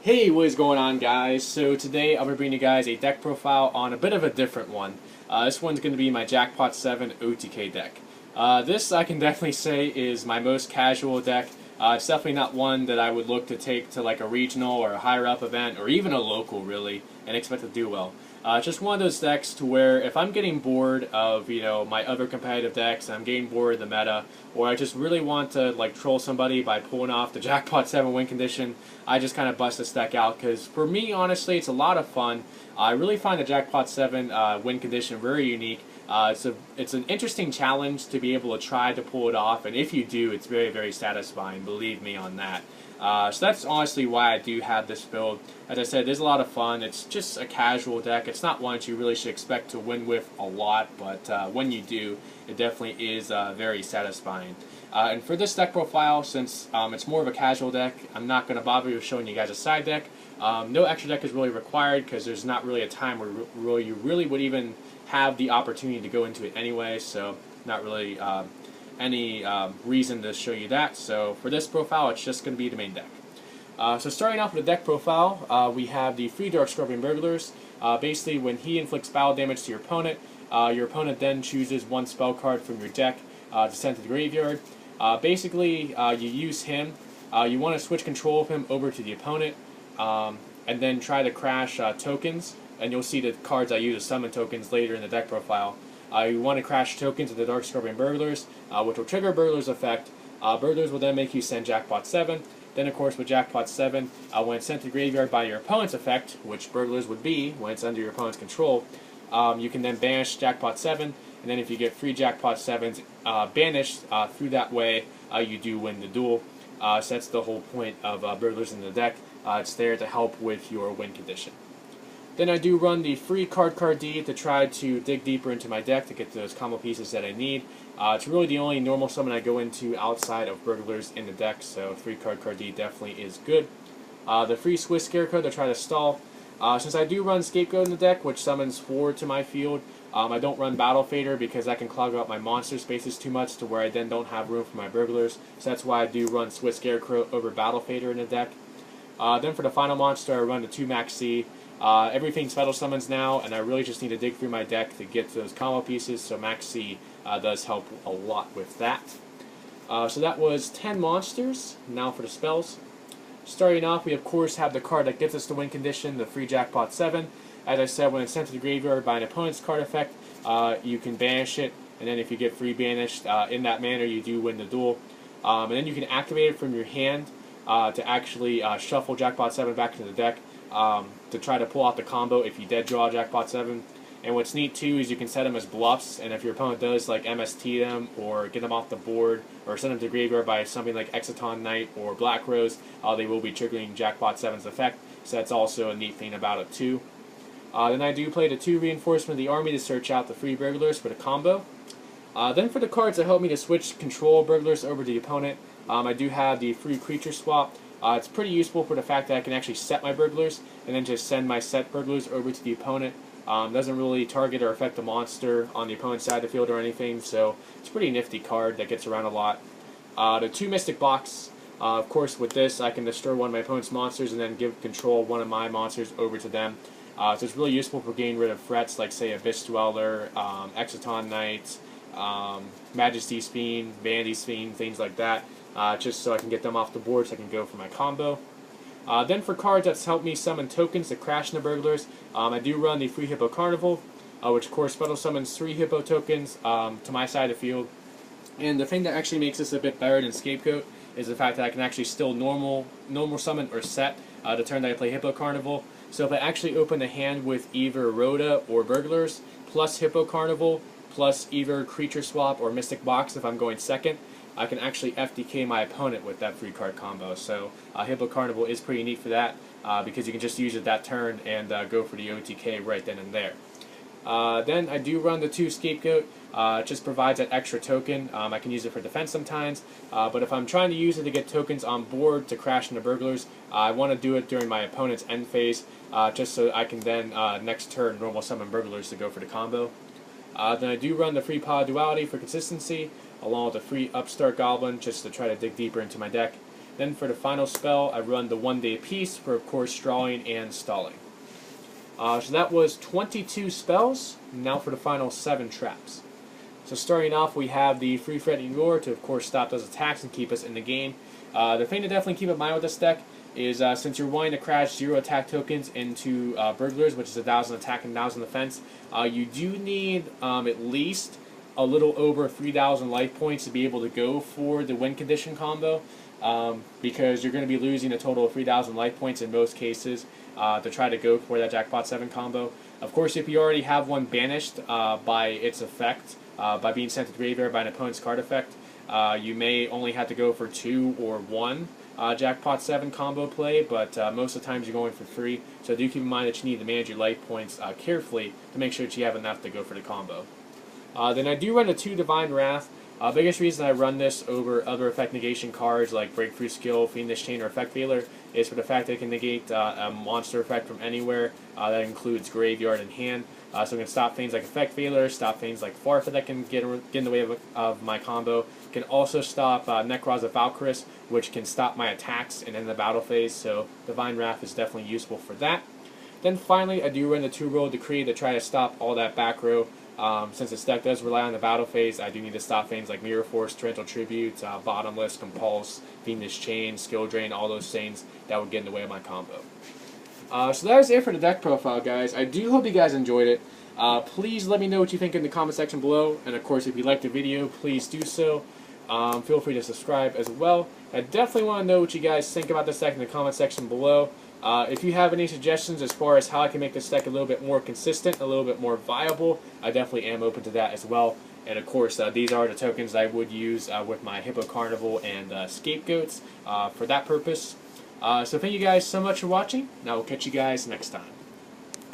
Hey, what is going on, guys? So today I'm going to bring you guys a deck profile on a bit of a different one. This one's going to be my Jackpot 7 OTK deck. This I can definitely say is my most casual deck. It's definitely not one that I would look to take to like a regional or a higher up event or even a local really and expect to do well. It's just one of those decks to where if I'm getting bored of my other competitive decks, and I'm getting bored of the meta, or I just really want to like troll somebody by pulling off the Jackpot 7 win condition, I just kind of bust this deck out because for me honestly it's a lot of fun. I really find the Jackpot 7 win condition very unique. It's an interesting challenge to be able to try to pull it off, and if you do, it's very, very satisfying, believe me on that. So that's honestly why I do have this build. As I said, there's a lot of fun. It's just a casual deck. It's not one that you really should expect to win with a lot, but when you do, it definitely is very satisfying. And for this deck profile, since it's more of a casual deck, I'm not going to bother you with showing you guys a side deck. No extra deck is really required because there's not really a time where you really would even have the opportunity to go into it anyway, so not really any reason to show you that. So for this profile, it's just going to be the main deck. So starting off with the deck profile, we have the free Dark Scorpion Burglars. Basically, when he inflicts battle damage to your opponent then chooses one spell card from your deck to send to the graveyard. Basically, you use him. You want to switch control of him over to the opponent, and then try to crash tokens. And you'll see the cards I use as summon tokens later in the deck profile. You want to crash tokens of the Dark Scorpion Burglars, which will trigger Burglars' effect. Burglars will then make you send Jackpot 7. Then, of course, with Jackpot 7, when it's sent to the graveyard by your opponent's effect, which Burglars would be when it's under your opponent's control, you can then banish Jackpot 7, and then if you get free Jackpot 7s banished through that way, you do win the duel. So that's the whole point of Burglars in the deck. It's there to help with your win condition. Then I do run the free card deed to try to dig deeper into my deck to get those combo pieces that I need. It's really the only normal summon I go into outside of Burglars in the deck, so free card deed definitely is good. The free Swiss Scarecrow to try to stall. Since I do run Scapegoat in the deck, which summons 4 to my field, I don't run Battle Fader because that can clog up my monster spaces too much to where I then don't have room for my Burglars. So that's why I do run Swiss Scarecrow over Battle Fader in the deck. Then for the final monster, I run the 2 Max C. Everything's special summons now, and I really just need to dig through my deck to get to those combo pieces, so Max C does help a lot with that. So that was 10 monsters. Now for the spells. Starting off, we of course have the card that gets us the win condition, the free Jackpot 7. As I said, when it's sent to the graveyard by an opponent's card effect, you can banish it, and then if you get free banished in that manner, you do win the duel. And then you can activate it from your hand to actually shuffle Jackpot 7 back into the deck. To try to pull out the combo if you dead draw Jackpot 7. And what's neat too is you can set them as bluffs, and if your opponent does like MST them or get them off the board or send them to the graveyard by something like Exciton Knight or Black Rose, they will be triggering Jackpot 7's effect, so that's also a neat thing about it too. Then I do play the 2 Reinforcement of the Army to search out the free Burglars for the combo. Then for the cards that help me to switch control Burglars over to the opponent, I do have the free Creature Swap. It's pretty useful for the fact that I can actually set my Burglars and then just send my set Burglars over to the opponent. Doesn't really target or affect the monster on the opponent's side of the field or anything, so it's a pretty nifty card that gets around a lot. The 2 Mystic Box. Of course, with this, I can destroy one of my opponent's monsters and then give control of one of my monsters over to them. So it's really useful for getting rid of threats like, say, Abyss Dweller, Exciton Knight, Majesty's Fiend, Vanity's Fiend, things like that. Just so I can get them off the board so I can go for my combo. Then for cards that's helped me summon tokens to crash in the Burglars, I do run the free Hippo Carnival, which of course special summons 3 Hippo tokens to my side of the field. And the thing that actually makes this a bit better than Scapegoat is the fact that I can actually still normal summon or set the turn that I play Hippo Carnival. So if I actually open the hand with either Rhoda or Burglars, plus Hippo Carnival, plus either Creature Swap or Mystic Box if I'm going second, I can actually FDK my opponent with that free card combo. So Hippo Carnival is pretty neat for that because you can just use it that turn and go for the OTK right then and there. Then I do run the 2 Scapegoat. It just provides that extra token. I can use it for defense sometimes, but if I'm trying to use it to get tokens on board to crash into Burglars, I want to do it during my opponent's end phase, just so I can then next turn normal summon Burglars to go for the combo. Then I do run the free Pod Duality for consistency, along with the free Upstart Goblin just to try to dig deeper into my deck. Then for the final spell, I run the 1-day piece for, of course, drawing and stalling. So that was 22 spells. Now for the final 7 traps. So starting off, we have the Free Threatening Roar to, of course, stop those attacks and keep us in the game. The thing to definitely keep in mind with this deck is since you're wanting to crash 0 attack tokens into Burglars, which is 1,000 attack and 1,000 defense, you do need at least a little over 3,000 life points to be able to go for the win condition combo, because you're going to be losing a total of 3,000 life points in most cases to try to go for that Jackpot 7 combo. Of course, if you already have one banished by its effect, by being sent to the graveyard by an opponent's card effect, you may only have to go for 2 or 1 Jackpot 7 combo play, but most of the times you're going for 3, so do keep in mind that you need to manage your life points carefully to make sure that you have enough to go for the combo. Then I do run a 2 Divine Wrath. Biggest reason I run this over other effect negation cards like Breakthrough Skill, Fiendish Chain, or Effect Veiler is for the fact that it can negate a monster effect from anywhere. That includes graveyard and hand. So it can stop things like Effect Veiler, stop things like Farfa that can get in the way of my combo. It can also stop Necroz of Valkyris, which can stop my attacks and end the battle phase, so Divine Wrath is definitely useful for that. Then finally, I do run the 2-roll Decree to try to stop all that back row. Since this deck does rely on the battle phase, I do need to stop things like Mirror Force, Torrential Tribute, Bottomless, Compulse, Fiendish Chain, Skill Drain, all those things that would get in the way of my combo. So that is it for the deck profile, guys. I do hope you guys enjoyed it. Please let me know what you think in the comment section below, and of course if you liked the video, please do so. Feel free to subscribe as well. I definitely want to know what you guys think about this deck in the comment section below. If you have any suggestions as far as how I can make this deck a little bit more consistent, a little bit more viable, I definitely am open to that as well. And of course, these are the tokens I would use with my Hippo Carnival and Scapegoats for that purpose. So thank you guys so much for watching, and I will catch you guys next time.